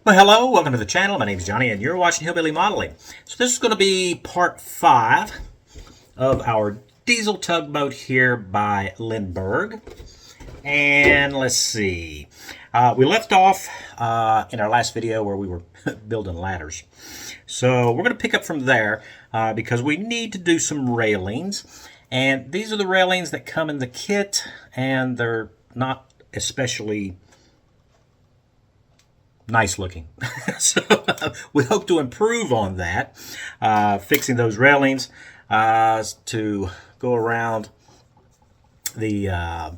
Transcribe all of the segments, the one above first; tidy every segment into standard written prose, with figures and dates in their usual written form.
Well, hello, welcome to the channel. My name is Johnny, and you're watching Hillbilly Modeling. So this is going to be part 5 of our diesel tugboat here by Lindberg. And let's see. We left off in our last video where we were building ladders. So we're going to pick up from there because we need to do some railings. And these are the railings that come in the kit, and they're not especially nice looking. So we hope to improve on that, fixing those railings to go around the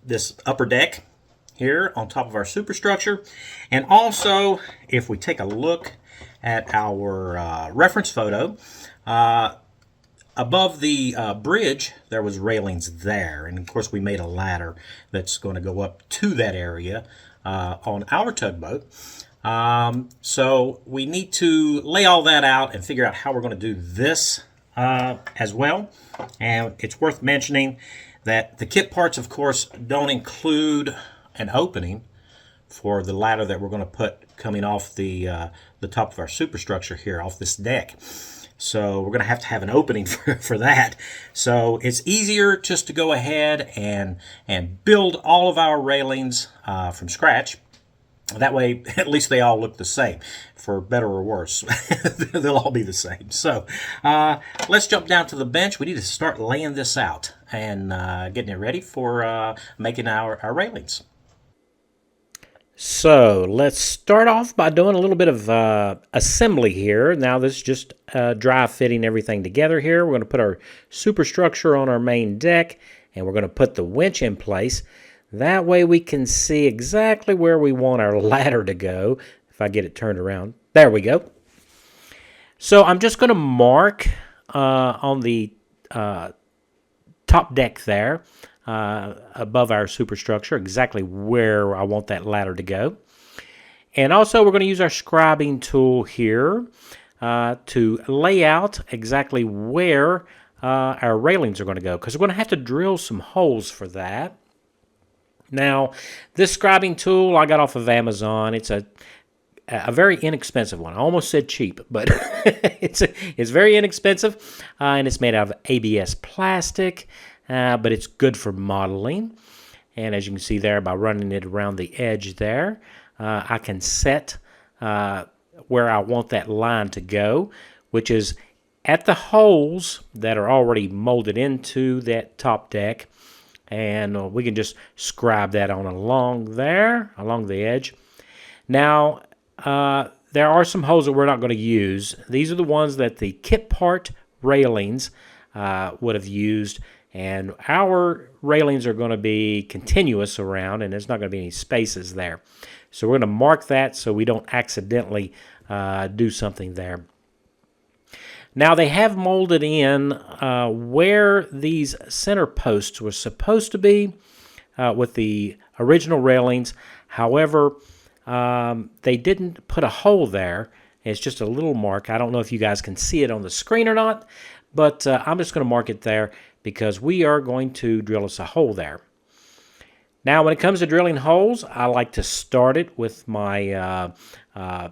this upper deck here on top of our superstructure. And also, if we take a look at our reference photo, above the bridge there was railings there, and of course we made a ladder that's going to go up to that area on our tugboat. So we need to lay all that out and figure out how we're going to do this as well. And it's worth mentioning that the kit parts, of course, don't include an opening for the ladder that we're going to put coming off the top of our superstructure here, off this deck. So we're going to have an opening for that. So it's easier just to go ahead and build all of our railings from scratch. That way, at least they all look the same, for better or worse. They'll all be the same. So let's jump down to the bench. We need to start laying this out and getting it ready for making our railings. So let's start off by doing a little bit of assembly here. Now this is just dry fitting everything together here. We're going to put our superstructure on our main deck, and we're going to put the winch in place. That way we can see exactly where we want our ladder to go. If I get it turned around. There we go. So I'm just going to mark on the top deck there, above our superstructure, exactly where I want that ladder to go. And also we're going to use our scribing tool here to lay out exactly where our railings are going to go, because we're going to have to drill some holes for that. Now, this scribing tool I got off of Amazon. It's a very inexpensive one. I almost said cheap, but it's very inexpensive, and it's made out of ABS plastic. But it's good for modeling. And as you can see there, by running it around the edge there, I can set where I want that line to go, which is at the holes that are already molded into that top deck. And we can just scribe that on along there, along the edge. Now, there are some holes that we're not going to use. These are the ones that the kit part railings would have used. And our railings are going to be continuous around, and there's not going to be any spaces there. So we're going to mark that so we don't accidentally do something there. Now they have molded in where these center posts were supposed to be with the original railings. However, they didn't put a hole there. It's just a little mark. I don't know if you guys can see it on the screen or not, but I'm just going to mark it there, because we are going to drill us a hole there. Now, when it comes to drilling holes, I like to start it with my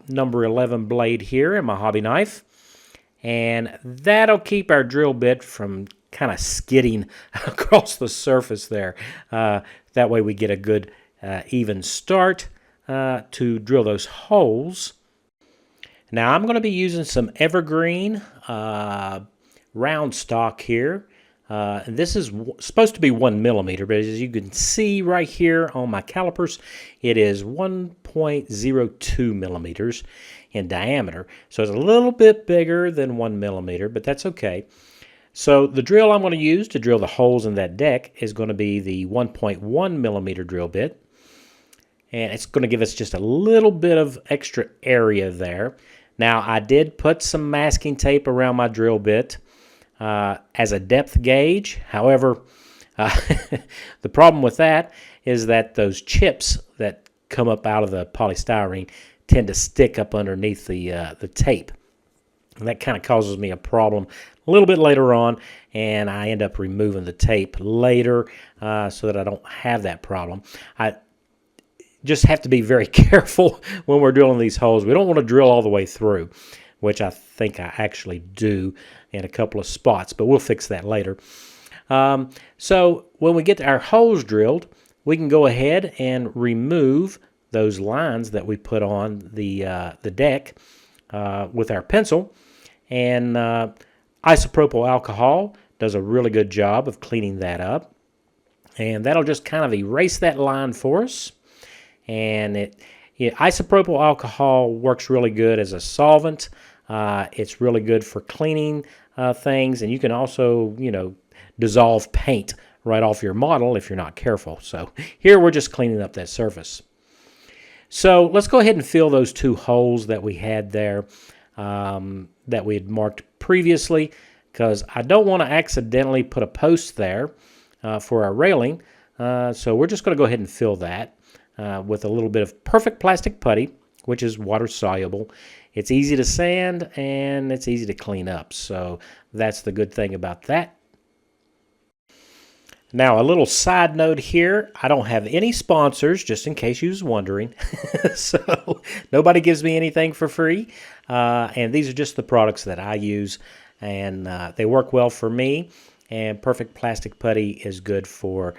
number 11 blade here and my hobby knife. And that'll keep our drill bit from kind of skidding across the surface there. That way we get a good even start to drill those holes. Now, I'm going to be using some evergreen round stock here. This is supposed to be 1 millimeter, but as you can see right here on my calipers, it is 1.02 millimeters in diameter. So it's a little bit bigger than 1 millimeter, but that's okay. So the drill I'm going to use to drill the holes in that deck is going to be the 1.1 millimeter drill bit. And it's going to give us just a little bit of extra area there. Now, I did put some masking tape around my drill bit as a depth gauge. However, the problem with that is that those chips that come up out of the polystyrene tend to stick up underneath the tape. And that kind of causes me a problem a little bit later on, and I end up removing the tape later so that I don't have that problem. just have to be very careful when we're drilling these holes. We don't want to drill all the way through, which I think I actually do in a couple of spots, but we'll fix that later. So when we get our holes drilled, we can go ahead and remove those lines that we put on the deck with our pencil. And isopropyl alcohol does a really good job of cleaning that up. And that'll just kind of erase that line for us. And isopropyl alcohol works really good as a solvent. It's really good for cleaning things, and you can also, dissolve paint right off your model if you're not careful. So here we're just cleaning up that surface. So let's go ahead and fill those 2 holes that we had there that we had marked previously, because I don't want to accidentally put a post there for our railing. So we're just going to go ahead and fill that with a little bit of perfect plastic putty, which is water soluble. It's easy to sand and it's easy to clean up. So that's the good thing about that. Now, a little side note here, I don't have any sponsors, just in case you was wondering. So nobody gives me anything for free. And these are just the products that I use, and they work well for me. And perfect plastic putty is good for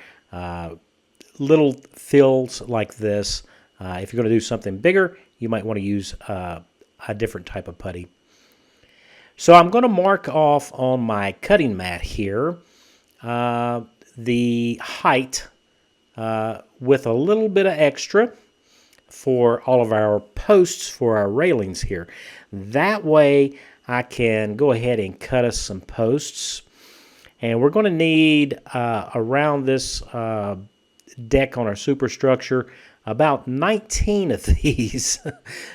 little fills like this. If you're going to do something bigger, you might want to use a different type of putty. So I'm going to mark off on my cutting mat here the height with a little bit of extra for all of our posts for our railings here. That way I can go ahead and cut us some posts. And we're going to need around this deck on our superstructure about 19 of these.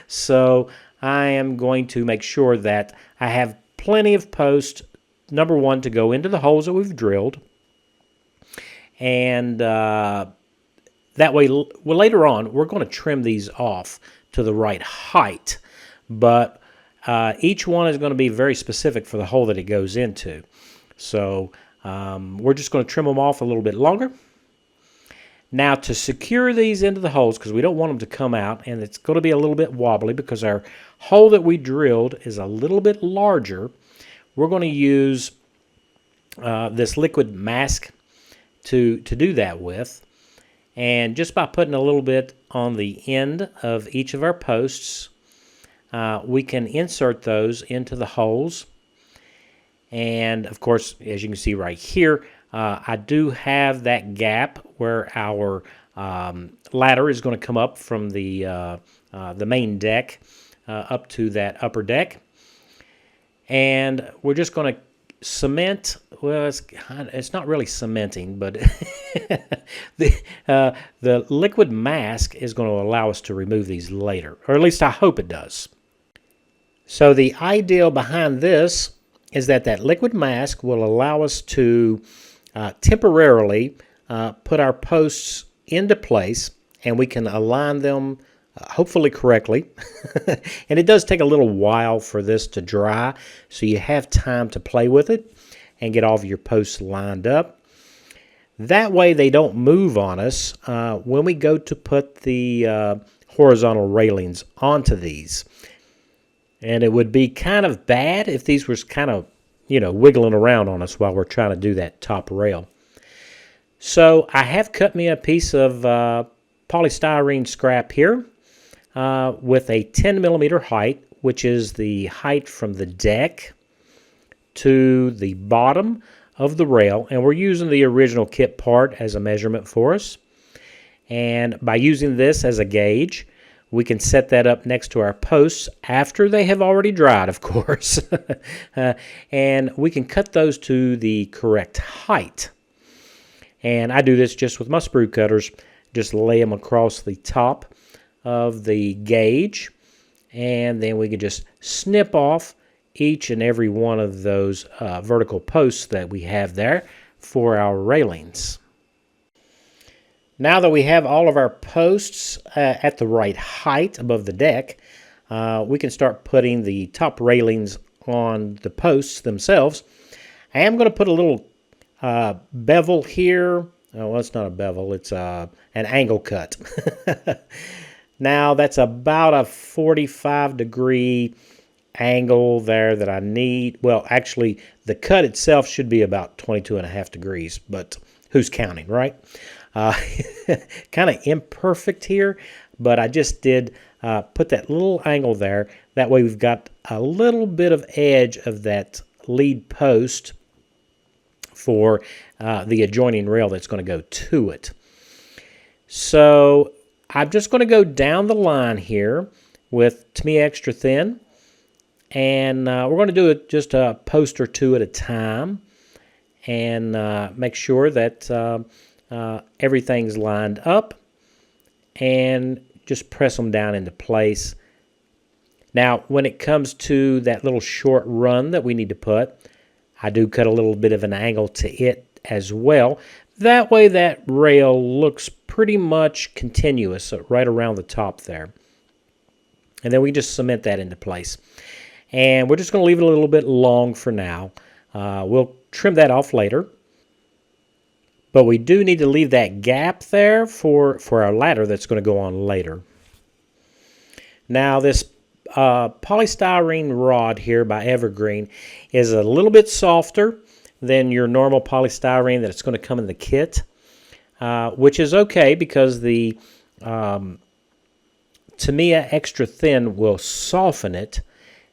So I am going to make sure that I have plenty of posts, number 1, to go into the holes that we've drilled. And that way, later on, we're going to trim these off to the right height. But each one is going to be very specific for the hole that it goes into. So we're just going to trim them off a little bit longer. Now, to secure these into the holes, because we don't want them to come out, and it's going to be a little bit wobbly because our hole that we drilled is a little bit larger, we're going to use this liquid mask to do that with. And just by putting a little bit on the end of each of our posts, we can insert those into the holes. And of course, as you can see right here, I do have that gap where our ladder is going to come up from the main deck up to that upper deck. And we're just going to cement. Well, it's not really cementing, but the liquid mask is going to allow us to remove these later, or at least I hope it does. So the ideal behind this is that liquid mask will allow us to temporarily put our posts into place, and we can align them hopefully correctly. And it does take a little while for this to dry, so you have time to play with it and get all of your posts lined up. That way they don't move on us when we go to put the horizontal railings onto these. And it would be kind of bad if these were kind of, wiggling around on us while we're trying to do that top rail. So I have cut me a piece of polystyrene scrap here with a 10 millimeter height, which is the height from the deck to the bottom of the rail. And we're using the original kit part as a measurement for us. And by using this as a gauge, we can set that up next to our posts after they have already dried, of course. And we can cut those to the correct height. And I do this just with my sprue cutters. Just lay them across the top of the gauge. And then we can just snip off each and every one of those vertical posts that we have there for our railings. Now that we have all of our posts at the right height above the deck, we can start putting the top railings on the posts themselves. I am going to put a little bevel here Oh, well, it's not a bevel. It's an angle cut. Now, that's about a 45-degree angle there that I need. Well, actually, the cut itself should be about 22.5 degrees, but who's counting, right? Uh, kind of imperfect here, but I just did put that little angle there. That way we've got a little bit of edge of that lead post for the adjoining rail that's going to go to it. So I'm just going to go down the line here with to me extra thin, and we're going to do it just a post or two at a time, and make sure that everything's lined up, and just press them down into place. Now, when it comes to that little short run that we need to put, I do cut a little bit of an angle to it as well. That way that rail looks pretty much continuous right around the top there. And then we just cement that into place. And we're just going to leave it a little bit long for now. We'll trim that off later. But we do need to leave that gap there for our ladder that's going to go on later. Now this polystyrene rod here by Evergreen is a little bit softer than your normal polystyrene that's going to come in the kit, which is okay because the Tamiya Extra Thin will soften it,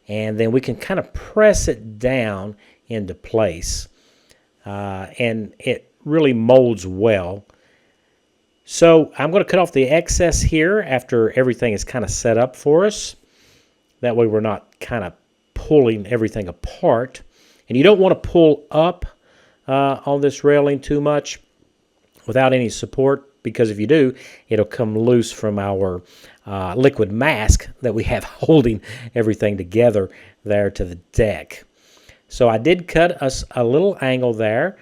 and then we can kind of press it down into place, and it really molds well. So I'm going to cut off the excess here after everything is kind of set up for us. That way we're not kind of pulling everything apart. And you don't want to pull up on this railing too much without any support, because if you do, it'll come loose from our liquid mask that we have holding everything together there to the deck. So I did cut us a little angle there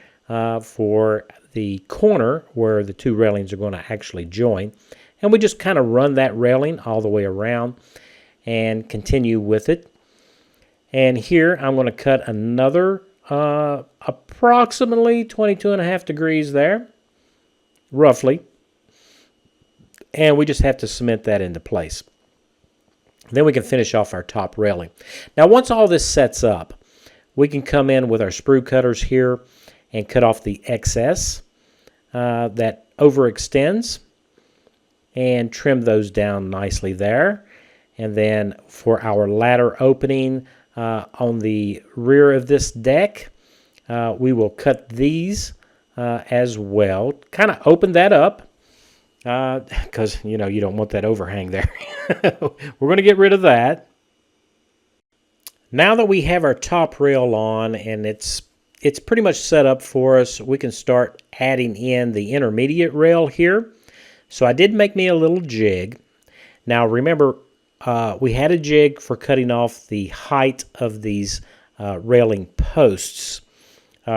for the corner where the two railings are going to actually join. And we just kind of run that railing all the way around and continue with it. And here I'm going to cut another approximately 22.5 degrees there, roughly. And we just have to cement that into place. Then we can finish off our top railing. Now once all this sets up, we can come in with our sprue cutters here and cut off the excess that overextends and trim those down nicely there. And then for our ladder opening on the rear of this deck, we will cut these as well. Kind of open that up because you don't want that overhang there. We're going to get rid of that. Now that we have our top rail on and it's pretty much set up for us, we can start adding in the intermediate rail here. So I did make me a little jig. Now remember, we had a jig for cutting off the height of these railing posts,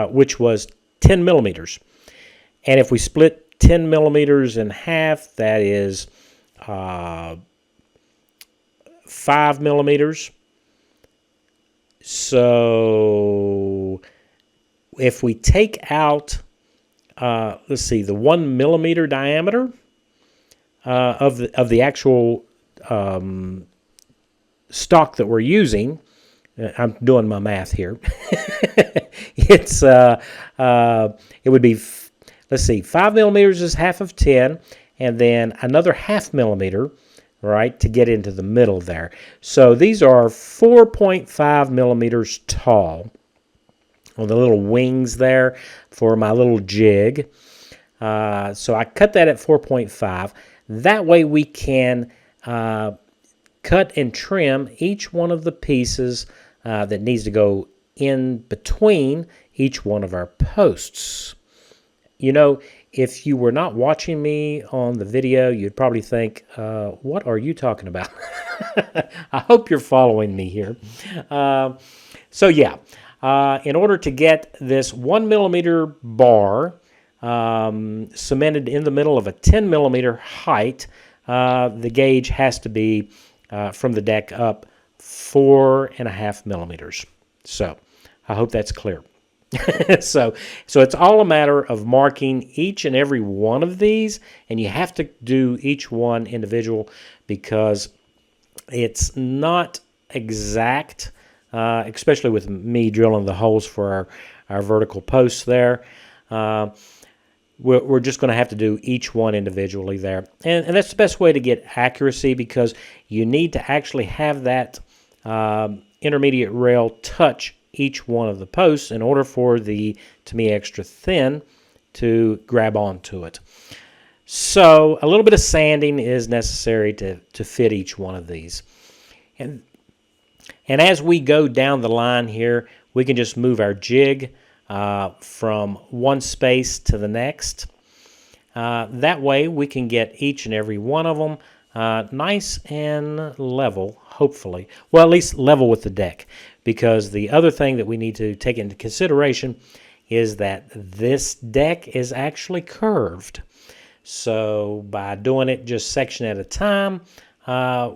which was 10 millimeters. And if we split 10 millimeters in half, that is 5 millimeters. So if we take out, let's see, the 1 millimeter diameter of the actual stock that we're using, I'm doing my math here. It would be, let's see, 5 millimeters is half of 10, and then another half millimeter, right, to get into the middle there. So these are 4.5 millimeters tall on the little wings there for my little jig. So I cut that at 4.5. That way we can cut and trim each one of the pieces that needs to go in between each one of our posts. If you were not watching me on the video, you'd probably think, what are you talking about? I hope you're following me here. So yeah, in order to get this 1 millimeter bar cemented in the middle of a 10 millimeter height, the gauge has to be from the deck up 4.5 millimeters. So I hope that's clear. so it's all a matter of marking each and every one of these, and you have to do each one individual because it's not exact, especially with me drilling the holes for our vertical posts there. We're just going to have to do each one individually there. And that's the best way to get accuracy because you need to actually have that intermediate rail touch each one of the posts in order for the to me extra thin to grab onto it. So a little bit of sanding is necessary to fit each one of these. And as we go down the line here, we can just move our jig from one space to the next. That way we can get each and every one of them nice and level, hopefully. Well, at least level with the deck. Because the other thing that we need to take into consideration is that this deck is actually curved. So by doing it just section at a time,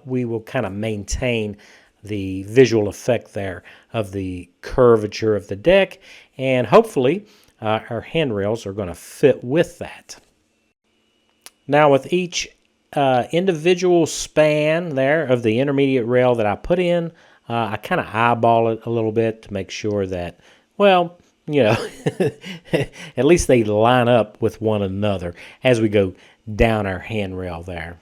we will kind of maintain the visual effect there of the curvature of the deck, and hopefully our handrails are going to fit with that. Now with each individual span there of the intermediate rail that I put in, I kind of eyeball it a little bit to make sure that, well, you know, at least they line up with one another as we go down our handrail there.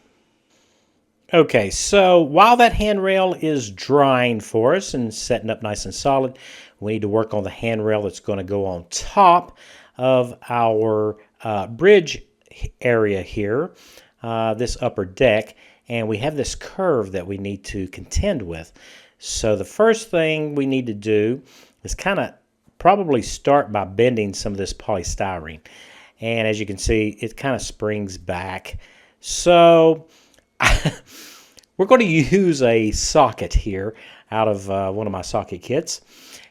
Okay, so while that handrail is drying for us and setting up nice and solid, we need to work on the handrail that's going to go on top of our bridge area here, this upper deck, and we have this curve that we need to contend with. So the first thing we need to do is kind of probably start by bending some of this polystyrene. And as you can see, it kind of springs back. So we're going to use a socket here out of one of my socket kits.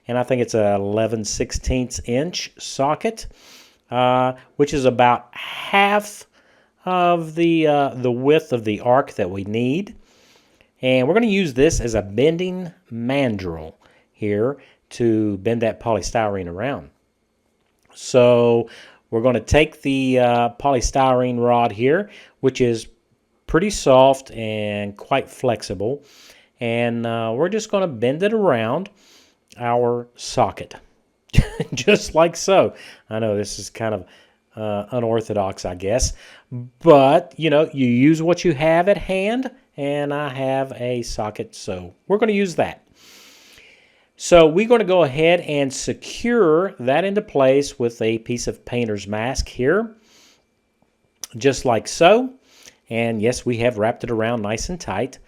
And I think it's a 11/16 inch socket, which is about half of the width of the arc that we need. And we're going to use this as a bending mandrel here to bend that polystyrene around. So we're going to take the polystyrene rod here, which is pretty soft and quite flexible, and we're just going to bend it around our socket, just like so. I know this is kind of unorthodox, I guess, but you know, you use what you have at hand, and I have a socket, so we're going to use that. So we're going to go ahead and secure that into place with a piece of painter's mask here, just like so. And yes, we have wrapped it around nice and tight.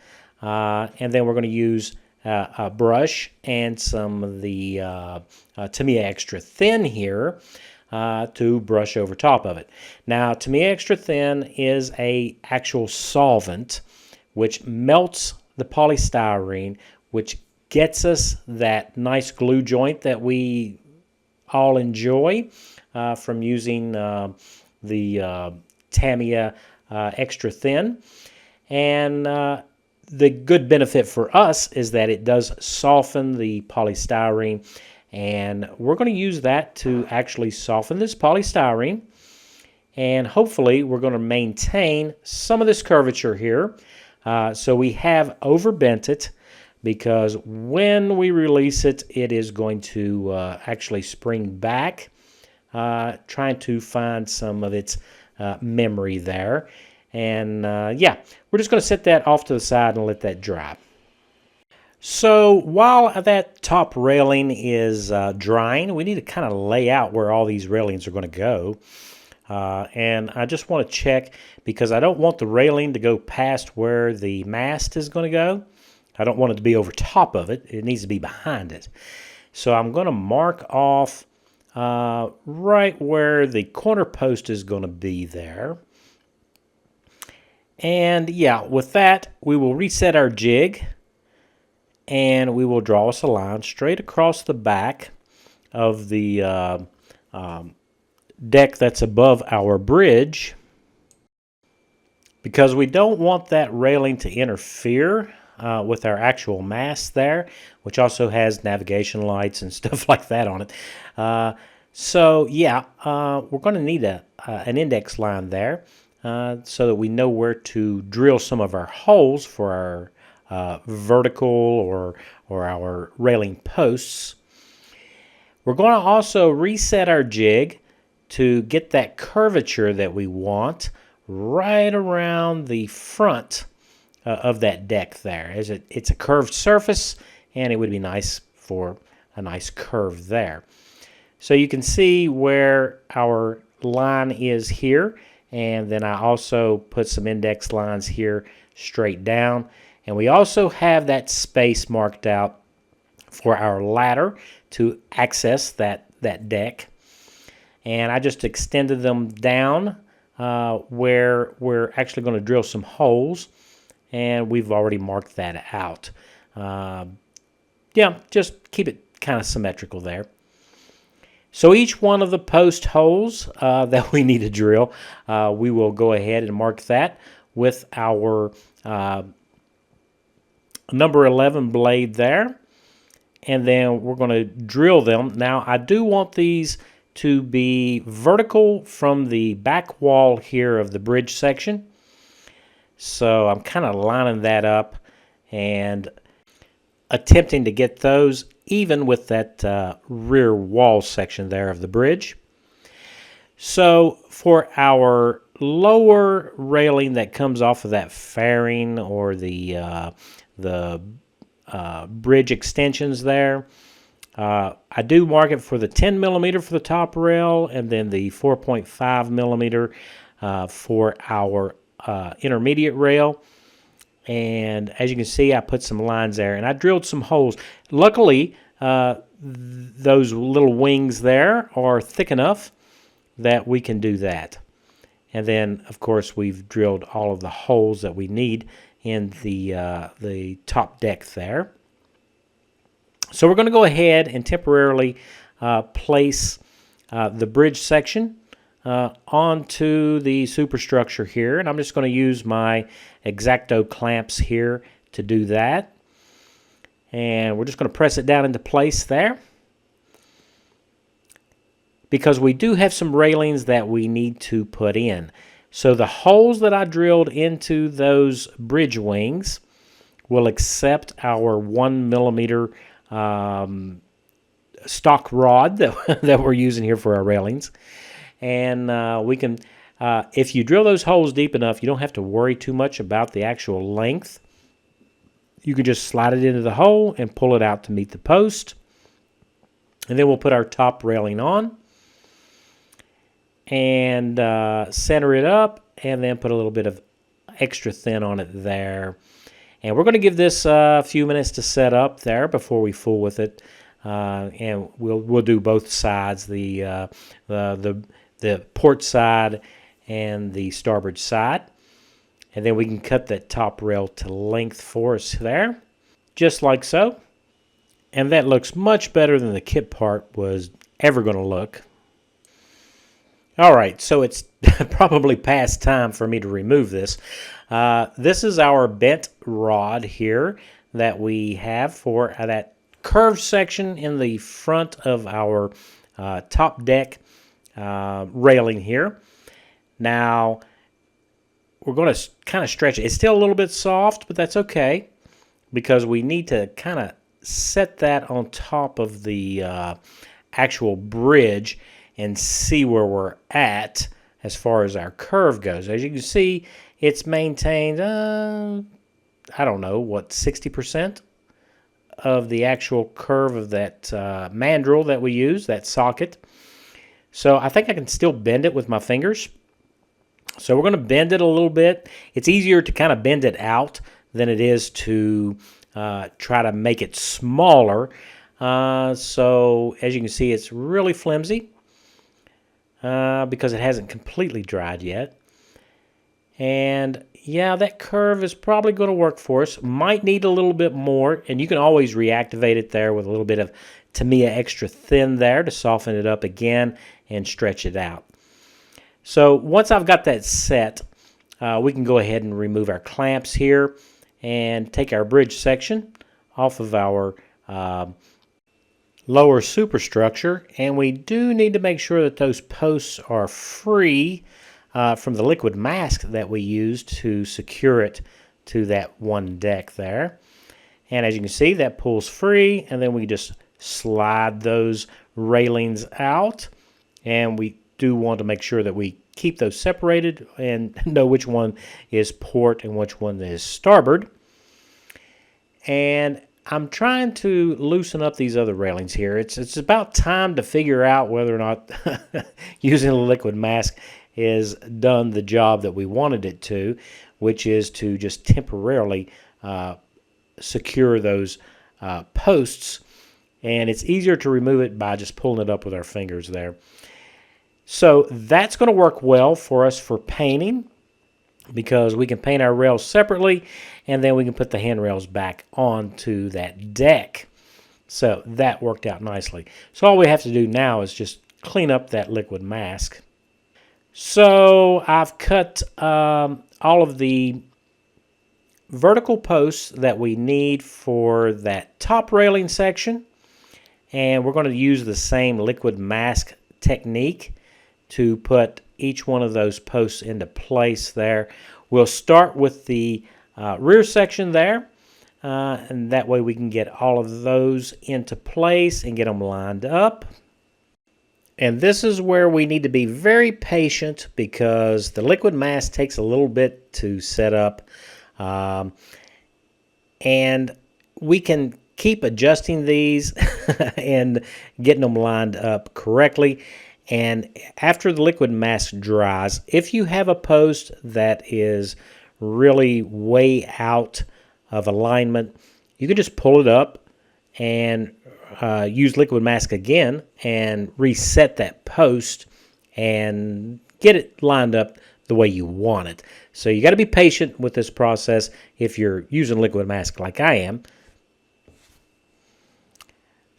And then we're going to use a brush and some of the Tamiya Extra Thin here to brush over top of it. Now, Tamiya Extra Thin is a actual solvent which melts the polystyrene, which gets us that nice glue joint that we all enjoy from using the Tamiya Extra Thin. And the good benefit for us is that it does soften the polystyrene, and we're going to use that to actually soften this polystyrene, and hopefully we're going to maintain some of this curvature here. So we have overbent it, because when we release it, it is going to actually spring back, trying to find some of its memory there. And yeah, we're just going to set that off to the side and let that dry. So while that top railing is drying, we need to kind of lay out where all these railings are going to go. And I just want to check, because I don't want the railing to go past where the mast is going to go. I don't want it to be over top of it. It needs to be behind it. So I'm going to mark off right where the corner post is going to be there. And yeah, with that, we will reset our jig, and we will draw us a line straight across the back of the deck that's above our bridge, because we don't want that railing to interfere with our actual mast there, which also has navigation lights and stuff like that on it. So yeah, we're going to need an index line there so that we know where to drill some of our holes for our vertical or our railing posts. We're going to also reset our jig to get that curvature that we want right around the front of that deck there. As it's a curved surface, and it would be nice for a nice curve there. So you can see where our line is here, and then I also put some index lines here straight down. And we also have that space marked out for our ladder to access that deck. And I just extended them down where we're actually going to drill some holes, and we've already marked that out. Yeah, just keep it kind of symmetrical there. So each one of the post holes that we need to drill, we will go ahead and mark that with our number 11 blade there. And then we're going to drill them. Now, I do want these to be vertical from the back wall here of the bridge section. So I'm kind of lining that up and attempting to get those even with that rear wall section there of the bridge. So for our lower railing that comes off of that fairing or the bridge extensions there, I do mark it for the 10 millimeter for the top rail, and then the 4.5 millimeter for our intermediate rail. And as you can see, I put some lines there, and I drilled some holes. Luckily, those little wings there are thick enough that we can do that. And then, of course, we've drilled all of the holes that we need in the top deck there. So we're going to go ahead and temporarily place the bridge section onto the superstructure here, and I'm just going to use my X-Acto clamps here to do that. And we're just going to press it down into place there, because we do have some railings that we need to put in. So the holes that I drilled into those bridge wings will accept our 1 millimeter stock rod that we're using here for our railings. And we can, if you drill those holes deep enough, you don't have to worry too much about the actual length. You can just slide it into the hole and pull it out to meet the post. And then we'll put our top railing on and center it up, and then put a little bit of extra thin on it there. And we're going to give this a few minutes to set up there before we fool with it. And we'll do both sides, the port side and the starboard side. And then we can cut that top rail to length for us there, just like so. And that looks much better than the kit part was ever going to look. All right, so it's probably past time for me to remove this. This is our bent rod here that we have for that curved section in the front of our top deck railing here. Now, we're going to kind of stretch it. It's still a little bit soft, but that's okay, because we need to kind of set that on top of the actual bridge and see where we're at as far as our curve goes. As you can see, it's maintained, I don't know, what, 60% of the curve curve of that mandrel that we use, that socket. So I think I can still bend it with my fingers. So we're going to bend it a little bit. It's easier to kind of bend it out than it is to try to make it smaller. So as you can see, it's really flimsy because it hasn't completely dried yet. And yeah, that curve is probably going to work for us. Might need a little bit more, and you can always reactivate it there with a little bit of Tamiya extra thin there to soften it up again and stretch it out. So once I've got that set, we can go ahead and remove our clamps here and take our bridge section off of our lower superstructure, and we do need to make sure that those posts are free from the liquid mask that we used to secure it to that one deck there. And as you can see, that pulls free, and then we just slide those railings out, and we do want to make sure that we keep those separated and know which one is port and which one is starboard. And I'm trying to loosen up these other railings here. It's about time to figure out whether or not using a liquid mask has done the job that we wanted it to, which is to just temporarily secure those posts. And it's easier to remove it by just pulling it up with our fingers there. So that's going to work well for us for painting, because we can paint our rails separately, and then we can put the handrails back onto that deck. So that worked out nicely. So all we have to do now is just clean up that liquid mask. So I've cut all of the vertical posts that we need for that top railing section, and we're going to use the same liquid mask technique to put each one of those posts into place there. We'll start with the rear section there, and that way we can get all of those into place and get them lined up. And this is where we need to be very patient, because the liquid mask takes a little bit to set up, and we can keep adjusting these and getting them lined up correctly. And after the liquid mask dries, if you have a post that is really way out of alignment, you can just pull it up and use liquid mask again and reset that post and get it lined up the way you want it. So you got to be patient with this process if you're using liquid mask like I am.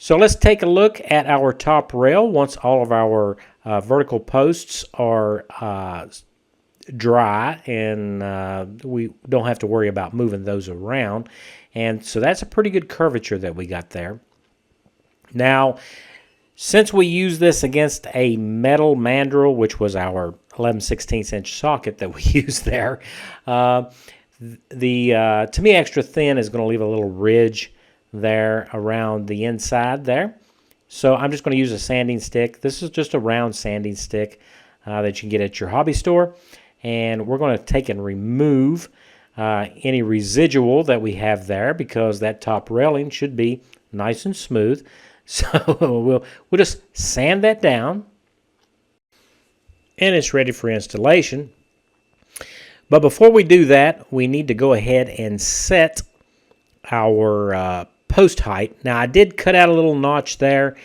So let's take a look at our top rail once all of our vertical posts are dry, and we don't have to worry about moving those around. And so that's a pretty good curvature that we got there. Now, since we use this against a metal mandrel, which was our 11/16" socket that we used there, the to me extra thin is going to leave a little ridge there around the inside there. So I'm just going to use a sanding stick. This is just a round sanding stick that you can get at your hobby store. And we're going to take and remove any residual that we have there, because that top railing should be nice and smooth. So we'll just sand that down, and it's ready for installation. But before we do that, we need to go ahead and set our post height. Now, I did cut out a little notch there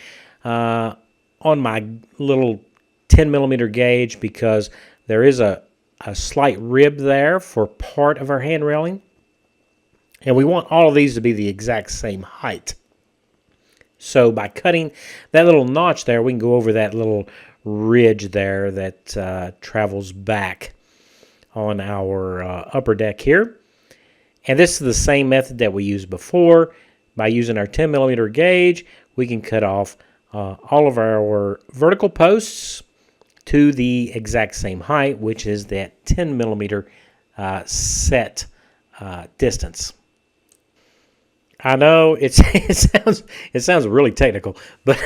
on my little 10mm gauge, because there is a slight rib there for part of our hand railing, and we want all of these to be the exact same height. So by cutting that little notch there, we can go over that little ridge there that travels back on our upper deck here. And this is the same method that we used before. By using our 10mm gauge, we can cut off all of our vertical posts to the exact same height, which is that 10mm set distance. I know it sounds really technical, but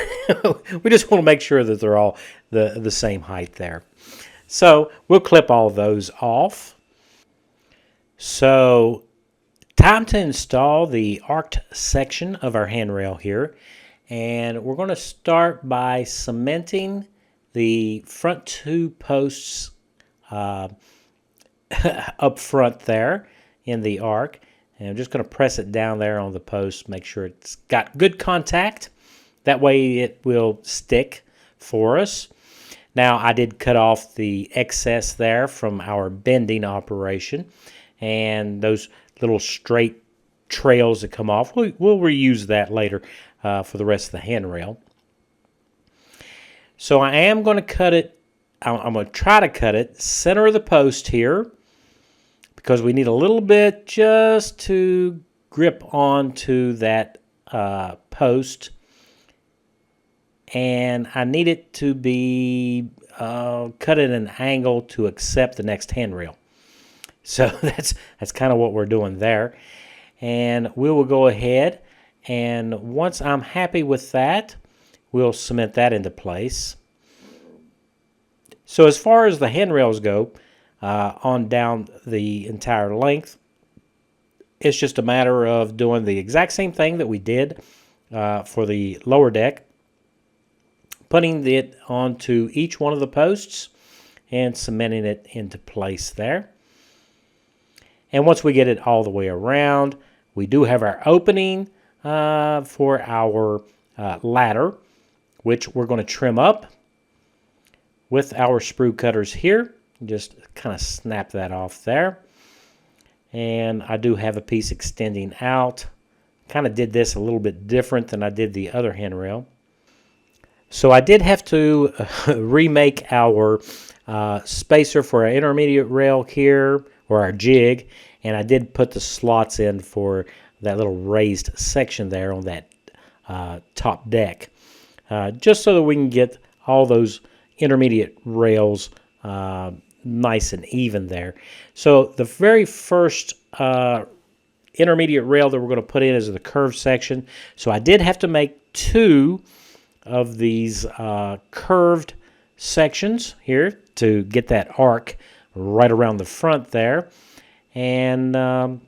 we just want to make sure that they're all the same height there. So we'll clip all those off. So time to install the arced section of our handrail here, and we're going to start by cementing the front two posts up front there in the arc. And I'm just going to press it down there on the post, make sure it's got good contact. That way it will stick for us. Now, I did cut off the excess there from our bending operation, and those little straight trails that come off, we'll reuse that later for the rest of the handrail. So I am going to cut it, I'm going to try to cut it center of the post here, because we need a little bit just to grip onto that post, and I need it to be cut at an angle to accept the next handrail. So that's kind of what we're doing there. And we will go ahead, and once I'm happy with that, we'll cement that into place. So as far as the handrails go, on down the entire length, it's just a matter of doing the exact same thing that we did for the lower deck, putting it onto each one of the posts and cementing it into place there. And once we get it all the way around, we do have our opening for our ladder, which we're going to trim up with our sprue cutters here. Just kind of snap that off there. And I do have a piece extending out. Kind of did this a little bit different than I did the other handrail. So I did have to remake our spacer for our intermediate rail here, or our jig, and I did put the slots in for that little raised section there on that top deck, just so that we can get all those intermediate rails nice and even there. So the very first intermediate rail that we're going to put in is the curved section. So I did have to make 2 of these curved sections here to get that arc right around the front there. And now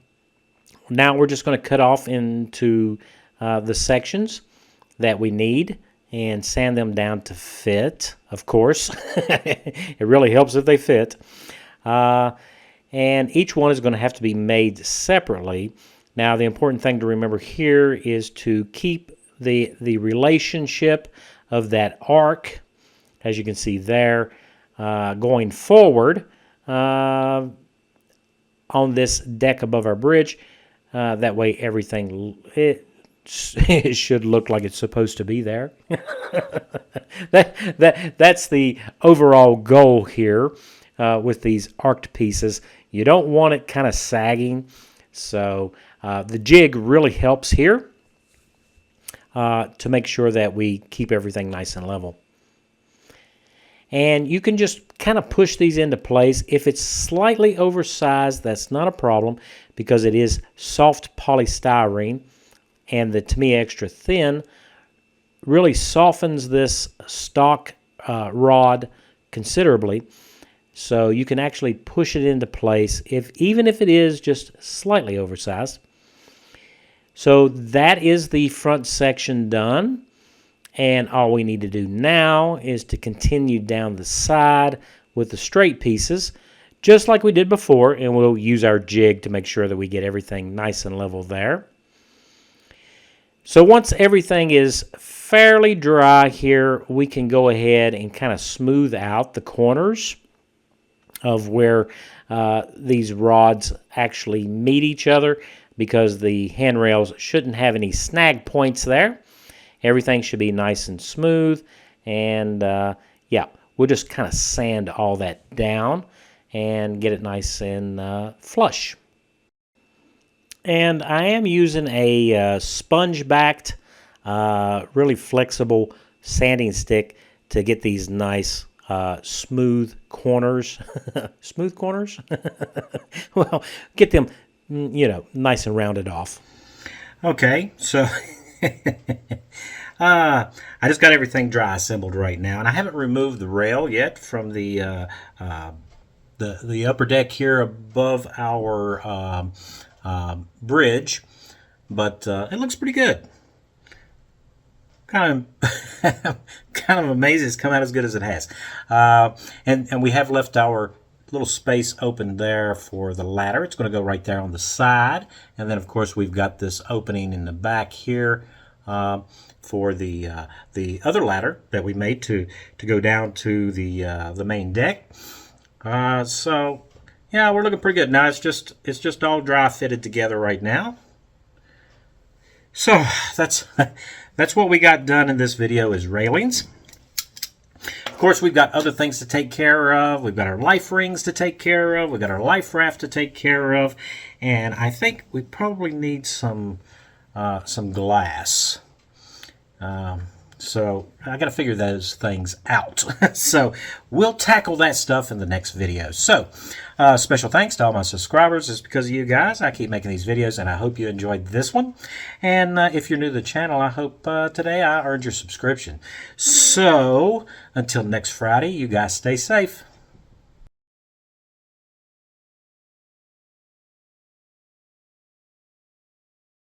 we're just going to cut off into the sections that we need and sand them down to fit, of course. It really helps if they fit. And each one is going to have to be made separately. Now, the important thing to remember here is to keep the relationship of that arc, as you can see there, going forward on this deck above our bridge. That way everything, it should look like it's supposed to be there. That's the overall goal here with these arced pieces. You don't want it kind of sagging, so the jig really helps here to make sure that we keep everything nice and level. And you can just kind of push these into place. If it's slightly oversized, that's not a problem because it is soft polystyrene, and the Tamiya Extra Thin really softens this stock rod considerably. So you can actually push it into place even if it is just slightly oversized. So that is the front section done. And all we need to do now is to continue down the side with the straight pieces, just like we did before, and we'll use our jig to make sure that we get everything nice and level there. So once everything is fairly dry here, we can go ahead and kind of smooth out the corners of where these rods actually meet each other, because the handrails shouldn't have any snag points there. Everything should be nice and smooth, and yeah, we'll just kind of sand all that down and get it nice and flush. And I am using a sponge-backed, really flexible sanding stick to get these nice smooth corners. Smooth corners? Well, get them, nice and rounded off. Okay, so I just got everything dry assembled right now, and I haven't removed the rail yet from the upper deck here above our bridge, but it looks pretty good. Kind of amazing it's come out as good as it has. And we have left our little space open there for the ladder. It's going to go right there on the side, and then of course we've got this opening in the back here for the other ladder that we made to go down to the main deck. So yeah, we're looking pretty good. Now it's just all dry fitted together right now. So that's what we got done in this video is railings. Of course, we've got other things to take care of. We've got our life rings to take care of. We've got our life raft to take care of. And I think we probably need some glass. So I got to figure those things out. So we'll tackle that stuff in the next video. So special thanks to all my subscribers. It's because of you guys I keep making these videos, and I hope you enjoyed this one. And if you're new to the channel, I hope today I earned your subscription. So until next Friday, you guys stay safe.